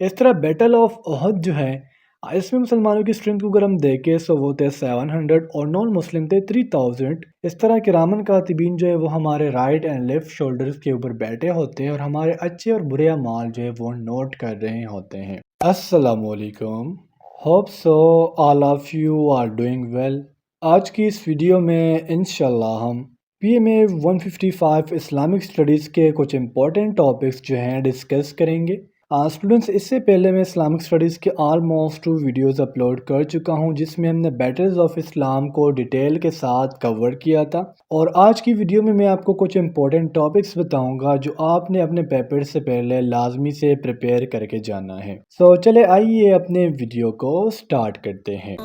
اس طرح battle of احد جو ہے اس میں مسلمانوں کی اسٹرینتھ کو اگر ہم دیکھیں سو وہ تھے 700 اور نان مسلم تھے 3000۔ اس طرح کرامن کاتبین جو ہے وہ ہمارے رائٹ اینڈ لیفٹ شولڈرز کے اوپر بیٹھے ہوتے ہیں اور ہمارے اچھے اور برے اعمال جو ہے وہ نوٹ کر رہے ہوتے ہیں۔ السلام علیکم، hope so all of you are doing well. آج کی اس ویڈیو میں انشاءاللہ ہم P M A 155 Islamic studies کے کچھ امپورٹنٹ ٹاپکس جو ہیں ڈسکس کریں گے۔ اسٹوڈنٹس، اس سے پہلے میں اسلامک اسٹڈیز کے آلموسٹ 2 ویڈیوز اپلوڈ کر چکا ہوں جس میں ہم نے بیٹلز آف اسلام کو ڈیٹیل کے ساتھ کور کیا تھا، اور آج کی ویڈیو میں آپ کو کچھ امپورٹنٹ ٹاپکس بتاؤں گا جو آپ نے اپنے پیپر سے پہلے لازمی سے پریپیئر کر کے جانا ہے۔ چلے آئیے اپنے ویڈیو کو سٹارٹ کرتے ہیں۔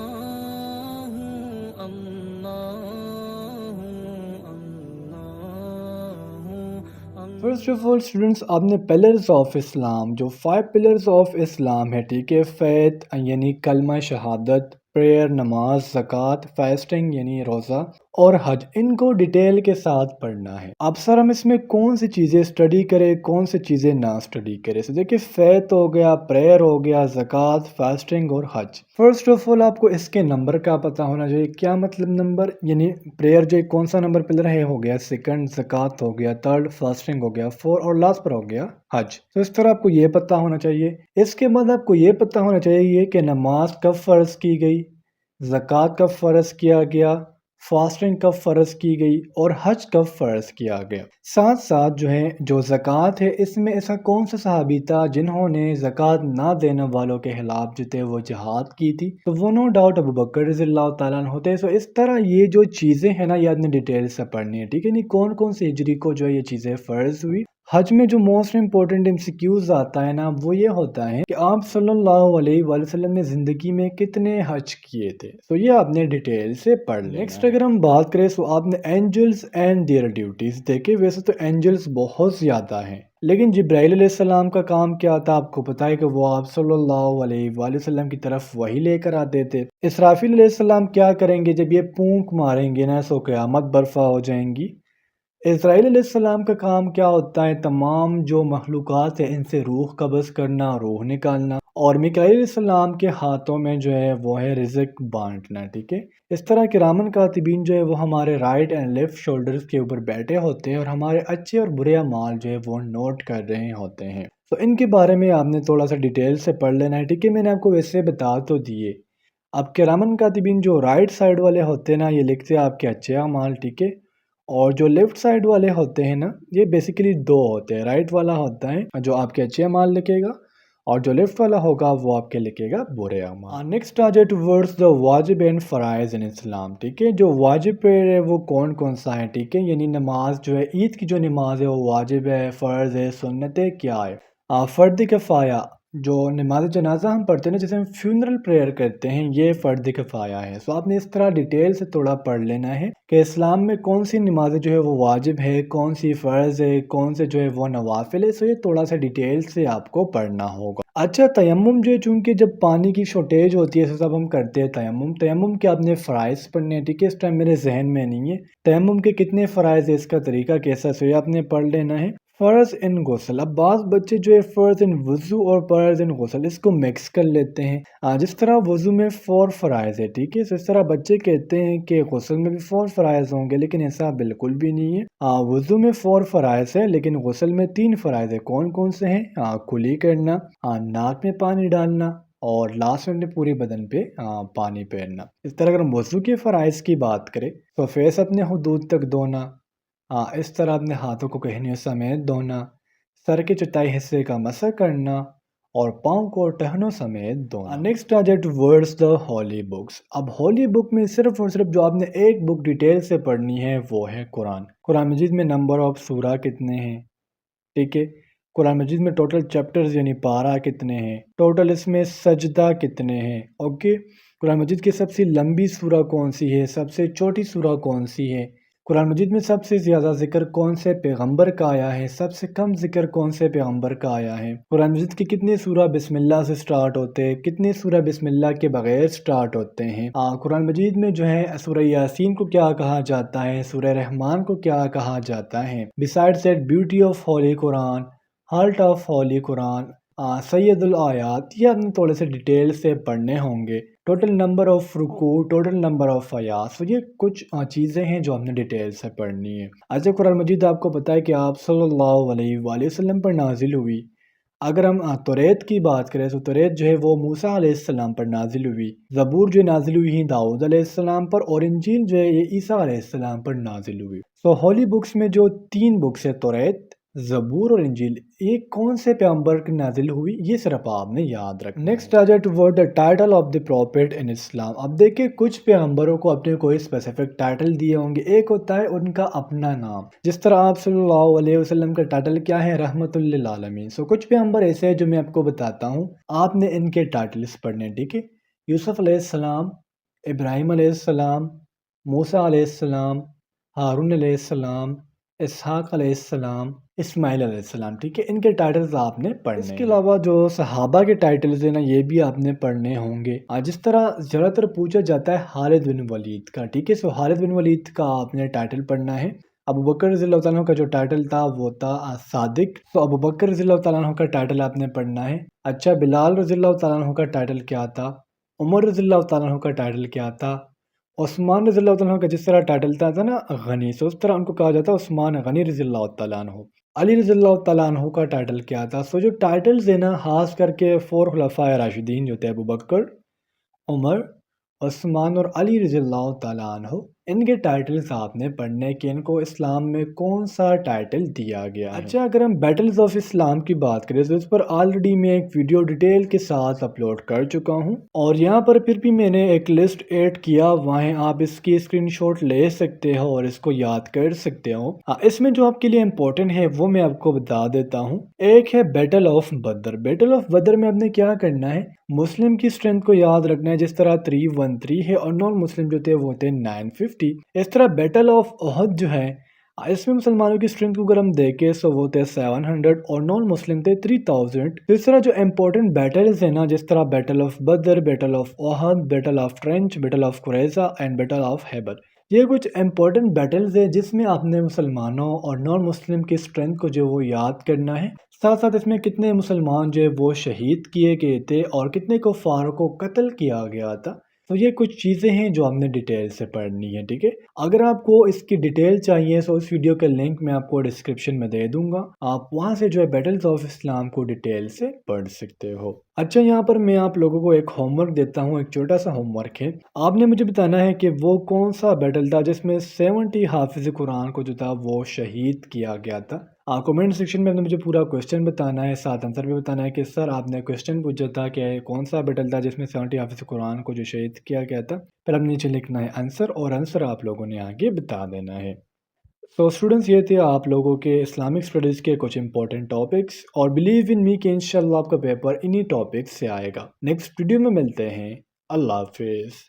فرسٹ آف آل اسٹوڈنٹس، آپ نے پلرز آف اسلام جو 5 پلرز آف اسلام ہے، ٹھیک ہے، فیتھ یعنی کلمہ شہادت، پریئر نماز، زکوٰۃ، فاسٹنگ یعنی روزہ، اور حج، ان کو ڈیٹیل کے ساتھ پڑھنا ہے۔ اب سر ہم اس میں کون سی چیزیں اسٹڈی کریں، کون سی چیزیں نہ اسٹڈی کریں؟ دیکھیں، فیتھ ہو گیا، پریئر ہو گیا، زکوٰۃ، فاسٹنگ اور حج۔ فرسٹ آف آل آپ کو اس کے نمبر کا پتہ ہونا چاہیے۔ کیا مطلب نمبر؟ یعنی پریئر جو کون سا نمبر پلر ہے ہو گیا 2، زکوٰۃ ہو گیا 3، فاسٹنگ ہو گیا 4، اور لاسٹ پر ہو گیا حج۔ تو اس طرح آپ کو یہ پتہ ہونا چاہیے۔ اس کے بعد آپ کو یہ پتہ ہونا چاہیے کہ نماز کب فرض کی گئی، زکوٰۃ کب فرض کیا گیا، فاسٹنگ کب فرض کی گئی، اور حج کب فرض کیا گیا۔ ساتھ ساتھ جو زکوٰۃ ہے، اس میں ایسا کون سا صحابی تھا جنہوں نے زکوٰۃ نہ دینے والوں کے خلاف جو تھے وہ جہاد کی تھی؟ تو وہ نو ڈاؤٹ ابو بکر رضی اللہ تعالیٰ عنہ ہوتے۔ سو اس طرح یہ جو چیزیں ہیں نا، یہ آپ نے ڈیٹیل سے پڑھنی ہے، ٹھیک ہے؟ نہیں کون کون سی ہجری کو جو یہ چیزیں فرض ہوئی۔ حج میں جو موسٹ امپورٹنٹ MCQs آتا ہے نا، وہ یہ ہوتا ہے کہ آپ صلی اللہ علیہ وآلہ وسلم نے زندگی میں کتنے حج کیے تھے۔ تو یہ آپ نے ڈیٹیل سے پڑھ لینا ہے۔ نیکسٹ اگر ہم بات کریں تو آپ نے اینجلز اینڈ دیئر ڈیوٹیز دیکھے۔ ویسے تو اینجلز بہت زیادہ ہیں، لیکن جبرائیل علیہ السلام کا کام کیا تھا؟ آپ کو پتا ہے کہ وہ آپ صلی اللہ علیہ وآلہ وسلم کی طرف وحی لے کر آتے تھے۔ اسرافیل علیہ السلام کیا کریں گے؟ جب یہ پونک ماریں گے نا، سو قیامت برپا ہو جائیں گی۔ اسرائیل علیہ السلام کا کام کیا ہوتا ہے؟ تمام جو مخلوقات ہیں ان سے روح قبض کرنا، روح نکالنا، اور میکائیل علیہ السلام کے ہاتھوں میں جو ہے وہ ہے رزق بانٹنا، ٹھیک ہے؟ اس طرح کرامن کاتبین جو ہے وہ ہمارے رائٹ اینڈ لیفٹ شولڈرز کے اوپر بیٹھے ہوتے ہیں اور ہمارے اچھے اور برے اعمال جو ہے وہ نوٹ کر رہے ہوتے ہیں۔ تو ان کے بارے میں آپ نے تھوڑا سا ڈیٹیل سے پڑھ لینا ہے، ٹھیک ہے؟ میں نے آپ کو ویسے بتا تو دیے۔ اب کرامن کاتبین جو رائٹ سائڈ والے ہوتے ہیں نا، یہ لکھتے ہیں آپ کے اچھے اعمال، ٹھیک ہے؟ اور جو لیفٹ سائڈ والے ہوتے ہیں نا، یہ بیسیکلی 2 ہوتے ہیں۔ رائٹ والا ہوتا ہے جو آپ کے اچھے اعمال لکھے گا، اور جو لیفٹ والا ہوگا وہ آپ کے لکھے گا برے اعمال۔ نیکسٹ آ جائے ٹورڈز دا واجب اینڈ فرائض ان اسلام، ٹھیک ہے؟ جو واجب پریئر ہے وہ کون کون سا ہے، ٹھیک ہے؟ یعنی نماز جو ہے، عید کی جو نماز ہے وہ واجب ہے، فرض ہے، سنت ہے، کیا ہے؟ فرد کفایہ جو نماز جنازہ ہم پڑھتے ہیں نا، جیسے ہم فیونرل پریئر کرتے ہیں، یہ فرد کفایہ ہے۔ سو آپ نے اس طرح ڈیٹیل سے تھوڑا پڑھ لینا ہے کہ اسلام میں کون سی نمازیں جو ہے وہ واجب ہے، کون سی فرض ہے، کون سے جو ہے وہ نوافل ہے۔ سو یہ تھوڑا سا ڈیٹیل سے آپ کو پڑھنا ہوگا۔ اچھا، تیمم جو ہے، چونکہ جب پانی کی شارٹیج ہوتی ہے تب ہم کرتے ہیں تیمم کے آپ نے فرائض پڑھنے ہیں، ٹھیک ہے؟ اس ٹائم میرے ذہن میں نہیں ہے تیمم کے کتنے فرائض ہے، اس کا طریقہ کیسا، سو یہ آپ نے پڑھ لینا ہے۔ فرض ان غسل، اب بعض بچے جو ہے فرض ان وضو اور فرض ان غسل اس کو مکس کر لیتے ہیں۔ جس طرح وضو میں 4 فرائض ہے، ٹھیک ہے؟ اس طرح بچے کہتے ہیں کہ غسل میں بھی 4 فرائض ہوں گے، لیکن ایسا بالکل بھی نہیں ہے۔ وضو میں 4 فرائض ہے، لیکن غسل میں 3 فرائض ہے۔ کون کون سے ہیں؟ کلی کرنا، ناک میں پانی ڈالنا، اور لاسٹ میں پورے بدن پہ پانی پھیرنا۔ اس طرح اگر ہم وضو کے فرائض کی بات کریں تو فیس اپنے حدود تک دھونا، اس طرح اپنے ہاتھوں کو کہنیوں سمیت دھونا، سر کے چوتھائی حصے کا مسح کرنا، اور پاؤں کو ٹہنوں سمیت دھونا۔ نیکسٹ آ جائے ورڈز دا ہولی بکس۔ اب ہولی بک میں صرف اور صرف جو آپ نے ایک بک ڈیٹیل سے پڑھنی ہے وہ ہے قرآن۔ قرآن مجید میں نمبر آف سورہ کتنے ہیں، ٹھیک ہے؟ قرآن مجید میں ٹوٹل چیپٹرز یعنی پارہ کتنے ہیں، ٹوٹل اس میں سجدہ کتنے ہیں، اوکے؟ قرآن مجید کی سب سے لمبی سورہ کون سی ہے، سب سے چھوٹی سورہ کون سی ہے؟ قرآن مجید میں سب سے زیادہ ذکر کون سے پیغمبر کا آیا ہے، سب سے کم ذکر کون سے پیغمبر کا آیا ہے؟ قرآن مجید کے کتنے سورہ بسم اللہ سے سٹارٹ ہوتے ہیں، کتنے سورہ بسم اللہ کے بغیر سٹارٹ ہوتے ہیں؟ قرآن مجید میں جو ہے سورہ یاسین کو کیا کہا جاتا ہے، سورہ رحمان کو کیا کہا جاتا ہے؟ Besides that beauty of holy Quran, heart of holy Quran, سید الآیات، یہ آپ نے تھوڑے سے ڈیٹیل سے پڑھنے ہوں گے. ٹوٹل نمبر آف رکوع، ٹوٹل نمبر آف آیات، تو یہ کچھ چیزیں ہیں جو آپ نے ڈیٹیل سے پڑھنی ہے. ایسے قرآن مجید آپ کو پتہ ہے کہ آپ صلی اللہ علیہ وآلہ وسلم پر نازل ہوئی. اگر ہم توریت کی بات کریں تو توریت جو ہے وہ موسیٰ علیہ السلام پر نازل ہوئی. زبور جو نازل ہوئی ہیں داؤد علیہ السلام پر، اور انجیل جو ہے یہ عیسیٰ علیہ السلام پر نازل ہوئی. سو ہولی بکس میں جو 3 بکس ہے توریت، زبور اور انجیل، یہ کون سے پیغمبر کی نازل ہوئی یہ صرف آپ نے یاد رکھنا. نیکسٹ آ جائے towards the title of the prophet in Islam. اب دیکھیں کچھ پیغمبروں کو اپنے کوئی اسپیسیفک ٹائٹل دیے ہوں گے. ایک ہوتا ہے ان کا اپنا نام، جس طرح آپ صلی اللہ علیہ وسلم کا ٹائٹل کیا ہے؟ رحمت للعالمین. سو کچھ پیغمبر ایسے ہیں جو میں آپ کو بتاتا ہوں، آپ نے ان کے ٹائٹلز پڑھنے. ٹھیک ہے، یوسف علیہ السلام، ابراہیم علیہ السلام، موسیٰ علیہ السلام، ہارون علیہ السلام، اسحاق علیہ السلام، اسماعیل علیہ السلام. ٹھیک ہے، ان کے ٹائٹلز آپ نے پڑھنے. اس کے علاوہ جو صحابہ کے ٹائٹلز ہیں نا، یہ بھی آپ نے پڑھنے ہوں گے. جس طرح زیادہ تر پوچھا جاتا ہے خالد بن ولید کا. ٹھیک ہے، سو خالد بن ولید کا آپ نے ٹائٹل پڑھنا ہے. ابو بکر رضی اللہ تعالیٰ عنہ کا جو ٹائٹل تھا وہ تھا صادق. تو ابو بکر رضی اللہ تعالیٰ عنہ کا ٹائٹل آپ نے پڑھنا ہے. اچھا، بلال رضی اللہ تعالیٰ عنہ کا ٹائٹل کیا تھا؟ عمر رضی اللہ تعالیٰ عنہ کا ٹائٹل کیا تھا؟ عثمان رضی اللہ تعالیٰ عنہ کا جس طرح ٹائٹل تھا نا غنی، سو اس طرح ان کو کہا جاتا ہے عثمان غنی رضی اللہ تعالیٰ عنہ. علی رضی اللہ تعالیٰ عنہ کا ٹائٹل کیا تھا؟ سو جو ٹائٹلز ہیں نا، خاص کر کے 4 خلفائے راشدین جو تھے ابو بکر، عمر، عثمان اور علی رضی اللہ تعالیٰ عنہ، ان کے ٹائٹلز آپ نے پڑھنے کہ ان کو اسلام میں کون سا ٹائٹل دیا گیا ہے. اچھا، اگر ہم بیٹلز آف اسلام کی بات کریں تو اس پر آلریڈی میں ایک ویڈیو ڈیٹیل کے ساتھ اپلوڈ کر چکا ہوں، اور یہاں پر پھر بھی میں نے ایک لسٹ ایڈ کیا، وہیں آپ اس کی اسکرین شاٹ لے سکتے ہو اور اس کو یاد کر سکتے ہو. اس میں جو آپ کے لیے امپورٹنٹ ہے وہ میں آپ کو بتا دیتا ہوں. ایک ہے battle of Badr. Battle of Badr میں آپ نے کیا کرنا ہے؟ مسلم کی اسٹرینتھ کو یاد رکھنا ہے، جس طرح 313 ہے اور نان مسلم جو تھے وہ تھے 950. اس طرح بیٹل آف احد جو ہے، اس میں مسلمانوں کی اسٹرینتھ کو اگر ہم دیکھیں تو وہ تھے 700 اور نان مسلم تھے 3000. اس طرح جو امپورٹنٹ بیٹلز ہیں نا، جس طرح battle of Badr, battle of Uhud, battle of trench, battle of Qurayza and battle of Khaybar, یہ کچھ امپورٹنٹ بیٹلز ہیں جس میں آپ نے مسلمانوں اور نان مسلم کی اسٹرینتھ کو جو وہ یاد کرنا ہے. ساتھ ساتھ اس میں کتنے مسلمان جو ہے وہ شہید کیے گئے تھے اور کتنے کفار کو قتل کیا گیا تھا. تو یہ کچھ چیزیں ہیں جو ہم نے ڈیٹیل سے پڑھنی ہے. ٹھیک ہے، اگر آپ کو اس کی ڈیٹیل چاہیے تو اس ویڈیو کا لنک میں آپ کو ڈسکرپشن میں دے دوں گا، آپ وہاں سے جو ہے بیٹلز آف اسلام کو ڈیٹیل سے پڑھ سکتے ہو. اچھا، یہاں پر میں آپ لوگوں کو ایک ہوم ورک دیتا ہوں، ایک چھوٹا سا ہوم ورک ہے. آپ نے مجھے بتانا ہے کہ وہ کون سا بیٹل تھا جس میں 70 حافظ قرآن کو جو تھا وہ شہید کیا گیا تھا. کمنٹ سیکشن میں آپ نے مجھے پورا کویسچن بتانا ہے، ساتھ آنسر بھی بتانا ہے کہ سر آپ نے کویسچن پوچھا تھا کہ کون سا بیٹل تھا جس میں 70 حافظ قرآن کو جو شہید کیا گیا تھا. پھر آپ نے نیچے لکھنا ہے آنسر، اور آنسر آپ لوگوں نے آگے بتا دینا ہے. سو اسٹوڈنٹس، یہ تھے آپ لوگوں کے اسلامک اسٹڈیز کے کچھ امپورٹنٹ ٹاپکس، اور بلیو ان می کہ انشاءاللہ آپ کا پیپر انہی ٹاپکس سے آئے گا. نیکسٹ ویڈیو میں ملتے ہیں. اللہ حافظ.